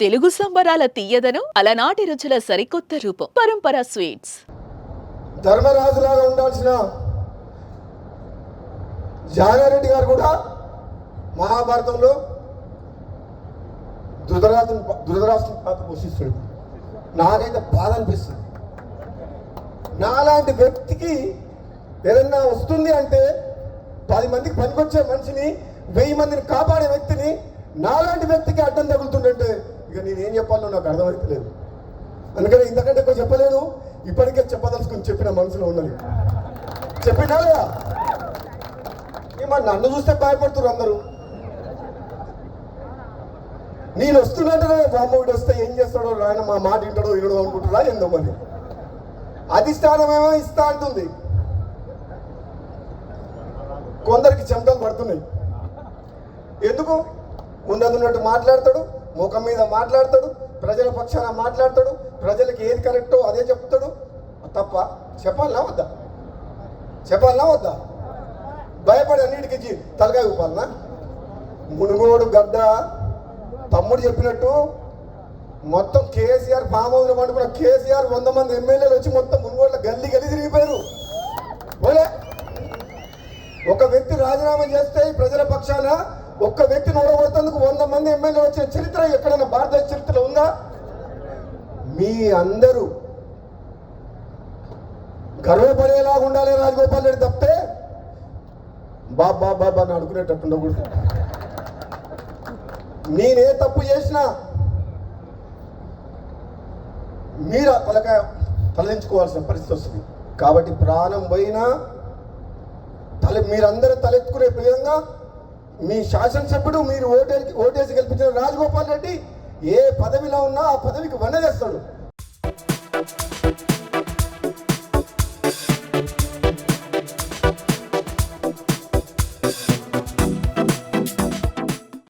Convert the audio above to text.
తెలుగు సంబరాల తీయదను అలనాటి రుచుల సరికొత్త రూపం పరంపర స్వీట్స్. ధర్మరాజులాగా ఉండాల్సిన జానారెడ్డి గారు కూడా మహాభారతంలో ధృతరాష్ట్రం పాత్ర పోషిస్తాడు. నాకైతే బాధ అనిపిస్తుంది. నాలాంటి వ్యక్తికి ఏదన్నా వస్తుంది అంటే 10 మందికి పనికొచ్చే మనిషిని 1000 మందిని కాపాడే వ్యక్తిని నాలాంటి వ్యక్తికి అడ్డం తగులుతుందంటే ఇక నేనేం చెప్పాలో నాకు అర్థమైతలేదు. అందుకని ఇంతకంటే ఎక్కువ చెప్పలేను. ఇప్పటికే చెప్పదలుచుకుని చెప్పిన మనసులో ఉన్నది చెప్పినా లేదా. మరి నన్ను చూస్తే భయపడుతున్నారు అందరూ. నేను వస్తున్నట్టుగా బామ్మోడు వస్తే ఏం చేస్తాడో ఆయన మా మాట వింటాడో వినడో అనుకుంటున్నా ఏందో. మరి అధిష్టానమేమో ఇస్తా అంటుంది, కొందరికి చెమటలు పడుతున్నాయి. ఎందుకు? ఉన్నట్టు మాట్లాడతాడు, ముఖం మీద మాట్లాడతాడు, ప్రజల పక్షాన మాట్లాడతాడు, ప్రజలకు ఏది కరెక్టో అదే చెప్తాడు. తప్ప చెప్పాలనా వద్దా? చెప్పాలనా వద్దా? భయపడి అన్నిటికీ తలకాయ ఊపాలనా? మునుగోడు గడ్డ తమ్ముడు చెప్పినట్టు మొత్తం కేసీఆర్ ఫామ్ హౌస్లో పండుకున్న కేసీఆర్ 100 మంది ఎమ్మెల్యేలు వచ్చి మొత్తం మునుగోడులో గల్లీ తిరిగిపోయారు. పోలే ఒక వ్యక్తి రాజీనామా చేస్తే ప్రజల పక్షాన ఒక్క వ్యక్తిని ఓడగొట్టేందుకు 100 మంది ఎమ్మెల్యేలు వచ్చిన చరిత్ర ఎక్కడైనా భారతదేశ చరిత్రలో ఉందా? మీ అందరూ గర్వపడేలాగా ఉండాలి రాజగోపాల్ రెడ్డి తప్పితే బాబా బాబా అని అడుగునేటట్టు ఉండకూడదు. నేనే తప్పు చేసినా మీరు తలదించుకోవాల్సిన పరిస్థితి వస్తుంది. కాబట్టి ప్రాణం పోయినా మీరందరూ తలెత్తుకునే విధంగా మీ శాసనసభ్యుడు మీరు ఓటేసి గెలిపించిన రాజగోపాల్ రెడ్డి ఏ పదవిలో ఉన్నా ఆ పదవికి వన్నదేస్తాడు.